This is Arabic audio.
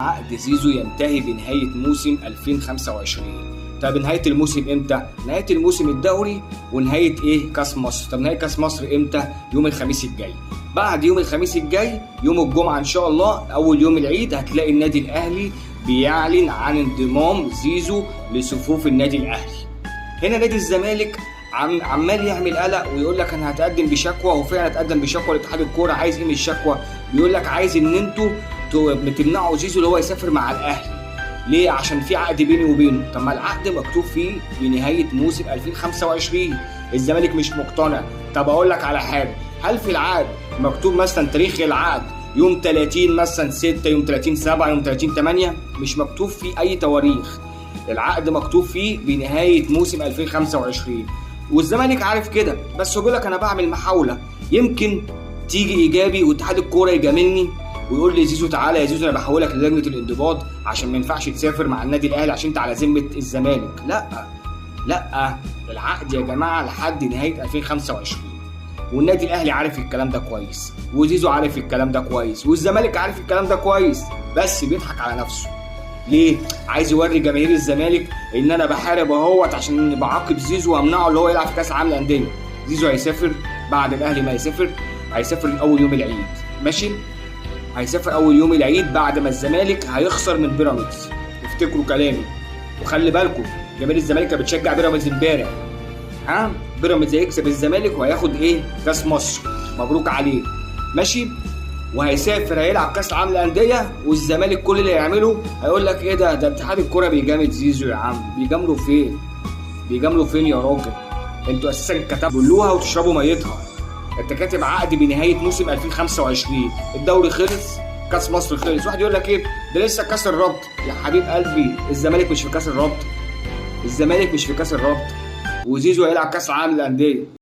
عقد زيزو ينتهي بنهاية موسم 2025. طب نهاية الموسم امتى؟ نهاية الموسم الدوري ونهاية ايه؟ كاس مصر. طب نهاية كاس مصر امتى؟ يوم الخميس الجاي. بعد يوم الخميس الجاي يوم الجمعة ان شاء الله اول يوم العيد هتلاقي النادي الاهلي بيعلن عن انضمام زيزو لصفوف النادي الاهلي. هنا نادي الزمالك عمال يعمل قلق ويقول لك انا هتقدم بشكوى، وفعلا هتقدم بشكوى لاتحاد الكوره. عايز ايه من الشكوى؟ بيقول لك عايز ان انتوا بتمنعوا زيزو اللي هو يسافر مع الاهلي. ليه؟ عشان في عقد بيني وبينه. طب ما العقد مكتوب فيه بنهايه موسم 2025. الزمالك مش مقتنع. طب اقول لك على حاجه، هل في العقد مكتوب مثلا تاريخ العقد يوم 30 مثلا 6، يوم 30 7، يوم 30 8؟ مش مكتوب فيه اي تواريخ. العقد مكتوب فيه بنهايه موسم 2025 والزمالك عارف كده، بس هو بيقول لك انا بعمل محاوله يمكن تيجي ايجابي واتحاد الكوره يجاملني ويقول لي زيزو تعالى يا زيزو انا بحولك للجنه الانضباط عشان ما ينفعش تسافر مع النادي الاهلي عشان انت على ذمه الزمالك. لا العقد يا جماعه لحد نهايه 2025 والنادي الاهلي عارف الكلام ده كويس وزيزو عارف الكلام ده كويس والزمالك عارف الكلام ده كويس، بس بيضحك على نفسه. ليه؟ عايز يوري جماهير الزمالك ان انا بحارب اهوت عشان بعاقب زيزو وامنعه اللي هو يلعب في كاس العالم للانديه. زيزو هيسافر بعد الاهلي ما يسافر، هيسافر اول يوم العيد، ماشي؟ هيسافر اول يوم العيد بعد ما الزمالك هيخسر من بيراميدز. افتكروا كلامي وخلي بالكم، جماهير الزمالك كانت بتشجع بيراميدز امبارح. بيراميدز هيكسب الزمالك وهياخد ايه؟ كاس مصر. مبروك عليه، ماشي؟ وهيسافر هيلعب كاس العالم للانديه والزمالك كل اللي يعمله هيقول لك ايه ده اتحاد الكوره بيجامل زيزو. يا عم بيجاملوا فين؟ بيجاملوا فين يا راجل؟ انتوا اساسا كتبتوها وتشربوا ميتها. انت كاتب عقد بنهايه موسم 2025، الدوري خلص، كاس مصر خلص. واحد يقول لك ايه ده لسه كاس الرابطه. يا حبيب قلبي الزمالك مش في كاس الرابطه، الزمالك مش في كاس الرابطه، وزيزو هيلعب كاس العالم للانديه.